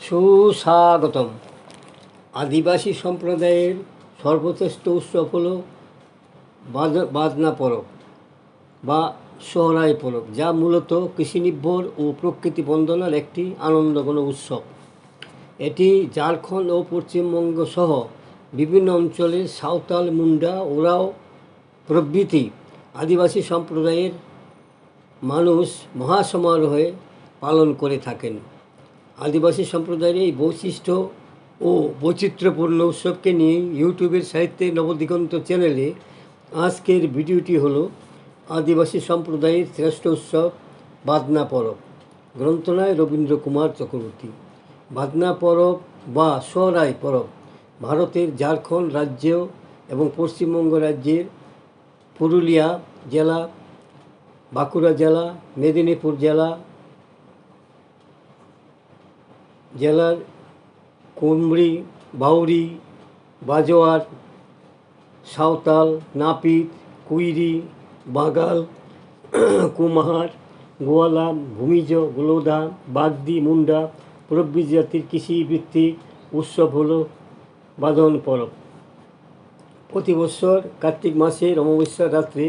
সুস্বাগতম। আদিবাসী সম্প্রদায়ের সর্বশ্রেষ্ঠ উৎসব হল বাজনা পরব বা সোহরাই পরব, যা মূলত কৃষিনির্ভর ও প্রকৃতি বন্দনার একটি আনন্দঘন উৎসব। এটি ঝাড়খণ্ড ও পশ্চিমবঙ্গ সহ বিভিন্ন অঞ্চলের সাঁওতাল, মুন্ডা, ওরাও প্রভৃতি আদিবাসী সম্প্রদায়ের মানুষ মহাসমারোহে পালন করে থাকেন। আদিবাসী সম্প্রদায়ের এই বৈশিষ্ট্য ও বৈচিত্র্যপূর্ণ উৎসবকে নিয়ে ইউটিউবের সাহিত্যে নবদিগন্ত চ্যানেলে আজকের ভিডিওটি হলো আদিবাসী সম্প্রদায়ের শ্রেষ্ঠ উৎসব বাদনা পরব। গ্রন্থনায় রবীন্দ্র কুমার চক্রবর্তী। বাদনা পরব বা সোহরাই পরব ভারতের ঝাড়খণ্ড রাজ্য এবং পশ্চিমবঙ্গ রাজ্যের পুরুলিয়া জেলা, বাঁকুড়া জেলা, মেদিনীপুর জেলার কুমড়ি, বাউরি, বাজোয়ার, সাঁওতাল, নাপিত, কুইরি, বাগাল, কুমার, গোয়ালা, ভূমিজ, গোলদা, বাগদি, মুন্ডা প্রভৃতি জাতির কৃষিভিত্তিক উৎসব হল বাদন পরব। প্রতি বছর কার্তিক মাসের অমাবস্যার রাত্রে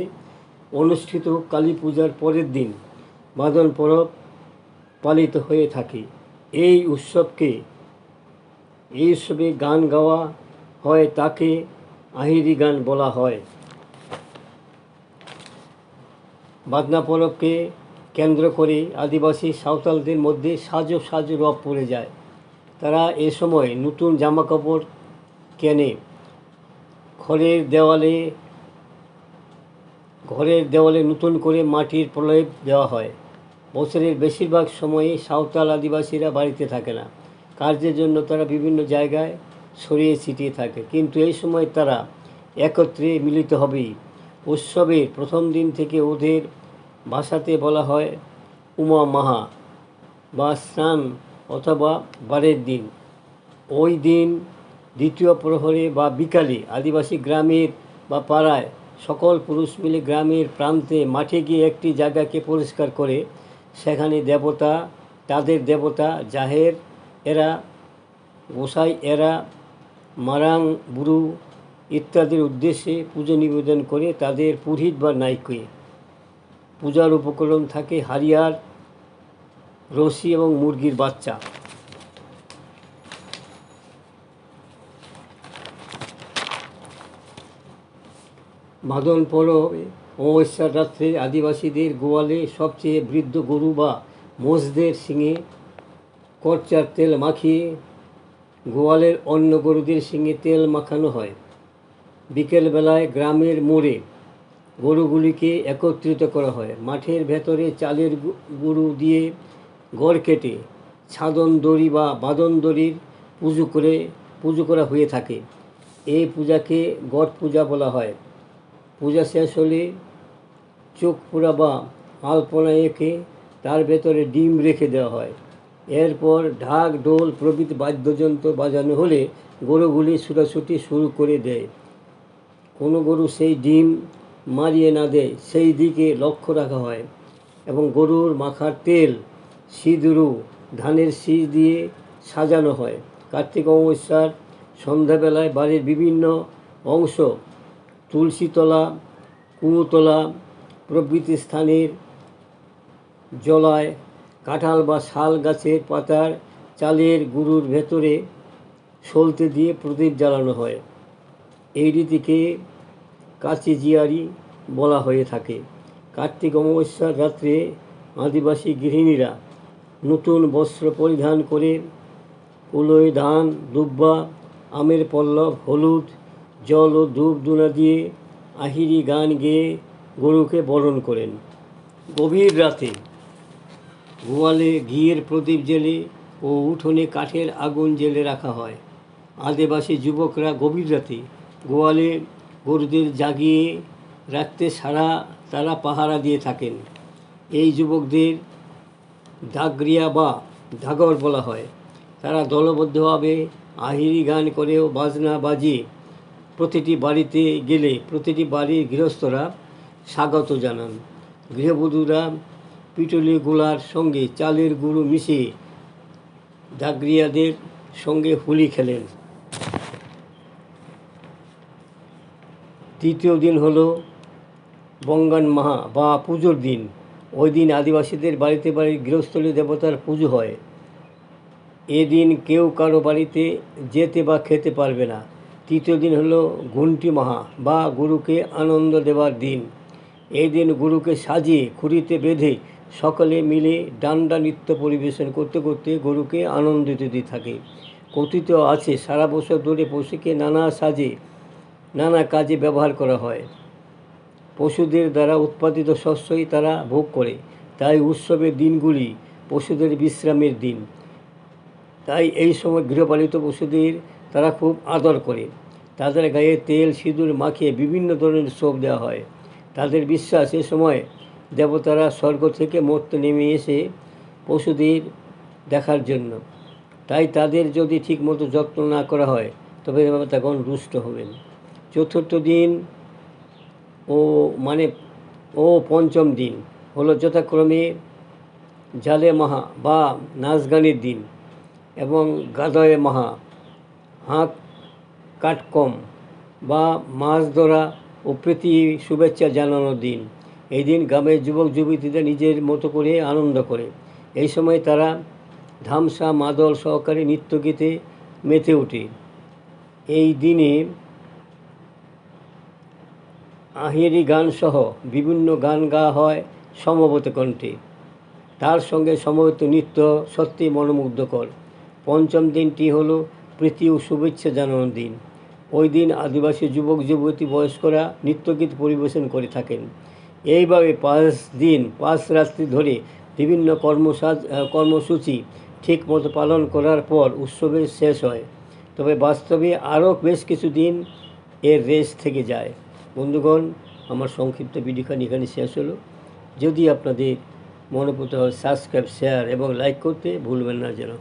অনুষ্ঠিত কালী পূজার পরের দিন বাদন পরব পালিত হয়ে থাকে। এই উৎসবে গান গাওয়া হয়, তাকে আহিরি গান বলা হয়। বাদনা পরবকে কেন্দ্র করে আদিবাসী সাঁওতালদের মধ্যে সাজো রব পড়ে যায়। তারা এ সময় নতুন জামাকাপড় কেনে। ঘরের দেওয়ালে নতুন করে মাটির প্রলেপ দেওয়া হয়। বছরের বেশিরভাগ সময়ই সাঁওতাল আদিবাসীরা বাড়িতে থাকে না। কার্যের জন্য তারা বিভিন্ন জায়গায় ছড়িয়ে ছিটিয়ে থাকে, কিন্তু এই সময় তারা একত্রে মিলিত হবেই। উৎসবের প্রথম দিন থেকে ওদের ভাষাতে বলা হয় উমা মাহা বা স্নান অথবা বারের দিন। ওই দিন দ্বিতীয় প্রহরে বা বিকালে আদিবাসী গ্রামের বা পাড়ায় সকল পুরুষ মিলে গ্রামের প্রান্তে মাঠে গিয়ে একটি জায়গাকে পরিষ্কার করে সেখানে তাদের দেবতা জাহের এরা, গোসাই এরা, মারাং বুড়ু ইত্যাদির উদ্দেশ্যে পুজো নিবেদন করে তাদের পুরোহিত বা নাইকে। পূজার উপকরণ থাকে হারিয়ার, রশি এবং মুরগির বাচ্চা। বাদন পরবে অমাবস্যার রাত্রে আদিবাসীদের গোয়ালে সবচেয়ে বৃদ্ধ গরু বা মোষদের শিঙে করচার তেল মাখিয়ে গোয়ালের অন্য গরুদের শিঙে তেল মাখানো হয়। বিকেলবেলায় গ্রামের মোড়ে গরুগুলিকে একত্রিত করা হয়। মাঠের ভেতরে চালের গুঁড়ো দিয়ে গড় কেটে ছাদন দড়ি বা বাদন দড়ির পুজো করা হয়ে থাকে। এই পূজাকে গড় পূজা বলা হয়। পূজা শেষ হলে চোখ পোড়া বা আলপনা এঁকে তার ভেতরে ডিম রেখে দেওয়া হয়। এরপর ঢাক, ঢোল প্রভৃতি বাদ্যযন্ত্র বাজানো হলে গরুগুলি ছুটাছুটি শুরু করে দেয়। কোনো গরু সেই ডিম মারিয়ে না দেয় সেই দিকে লক্ষ্য রাখা হয় এবং গরুর মাথার তেল, সিঁদুর, ধানের শীষ দিয়ে সাজানো হয়। কার্তিক অমাবস্যার সন্ধ্যাবেলায় বাড়ির বিভিন্ন অংশ, তুলসীতলা, কুয়োতলা প্রভৃতি স্থানের জলায় কাঁঠাল বা শাল গাছের পাতার চালের গুঁড়োর ভেতরে সলতে দিয়ে প্রদীপ জ্বালানো হয়। এই রীতিকে কাচিজিয়ারি বলা হয়ে থাকে। কার্তিক অমাবস্যার রাত্রে আদিবাসী গৃহিণীরা নতুন বস্ত্র পরিধান করে কুলোয় ধান, দুব্বা, আমের পল্লব, হলুদ, জল ও ধূপ ধুনা দিয়ে আহিরি গান গেয়ে গরুকে বরণ করেন। গভীর রাতে গোয়ালে ঘিয়ের প্রদীপ জেলে ও উঠোনে কাঠের আগুন জেলে রাখা হয়। আদিবাসী যুবকরা গভীর রাতে গোয়ালে গরুদের জাগিয়ে রাখতে তারা পাহারা দিয়ে থাকেন। এই যুবকদের দাগরিয়া বা ধাগর বলা হয়। তারা দলবদ্ধভাবে আহিরি গান করেও বাজনা বাজিয়ে প্রতিটি বাড়িতে গেলে প্রতিটি বাড়ির গৃহস্থরা স্বাগত জানান। গৃহবধূরা পিটুলি গোলার সঙ্গে চালের গুঁড়ো মিশিয়ে জাগরিয়াদের সঙ্গে হোলি খেলেন। তৃতীয় দিন হলো বঙ্গান মাহা বা পুজোর দিন। ওই দিন আদিবাসীদের বাড়িতে গৃহস্থলী দেবতার পুজো হয়। এদিন কেউ কারো বাড়িতে যেতে বা খেতে পারবে না। তৃতীয় দিন হলো ঘুন্টি মাহা বা গুরুকে আনন্দ দেওয়ার দিন। এই দিন গুরুকে সাজিয়ে খুঁড়িতে বেঁধে সকলে মিলে ডান্ডা নৃত্য পরিবেশন করতে করতে গুরুকে আনন্দ দিতে থাকে। কথিত আছে সারা বছর ধরে পশুকে নানা সাজে নানা কাজে ব্যবহার করা হয়। পশুদের দ্বারা উৎপাদিত শস্যই তারা ভোগ করে, তাই উৎসবের দিনগুলি পশুদের বিশ্রামের দিন। তাই এই সময় গৃহপালিত পশুদের তারা খুব আদর করে। তাদের গায়ে তেল সিঁদুর মাখিয়ে বিভিন্ন ধরনের শোভ দেওয়া হয়। তাদের বিশ্বাস এ সময় দেবতারা স্বর্গ থেকে মর্তে নেমে এসে পশুদের দেখার জন্য। তাই তাদের যদি ঠিকমতো যত্ন না করা হয় তবে তখন রুষ্ট হবেন। চতুর্থ দিন ও পঞ্চম দিন হলো যথাক্রমে জালে মাহা বা নাচ গানের দিন এবং গাদয়ে মাহা হাঁক কাটকম বা মাছ ধরা ও প্রীতি শুভেচ্ছা জানানোর দিন। এই দিন গ্রামের যুবক যুবতীরা নিজের মতো করে আনন্দ করে। এই সময় তারা ধামসা মাদল সহকারে নৃত্যগীতে মেতে ওঠে। এই দিনে আহিরি গান সহ বিভিন্ন গান গাওয়া হয় সমবেত কণ্ঠে। তার সঙ্গে সমবেত নৃত্য সত্যি মনোমুগ্ধকর। পঞ্চম দিনটি হলো প্রীতি ও শুভেচ্ছা জানানোর দিন। ওই দিন আদিবাসী যুবক যুবতী বয়স্করা নৃত্যগীত পরিবেশন করে থাকেন। এইভাবে 5 রাত্রি ধরে বিভিন্ন কর্মসূচি ঠিক মতো পালন করার পর উৎসবের শেষ হয়। তবে বাস্তবে আরও বেশ কিছু দিন এর রেশ থেকে যায়। বন্ধুগণ, আমার সংক্ষিপ্ত ভিডিওখানি এখানে শেষ হলো। যদি আপনাদের মনে পড়তে হয় সাবস্ক্রাইব, শেয়ার এবং লাইক করতে ভুলবেন না যেন।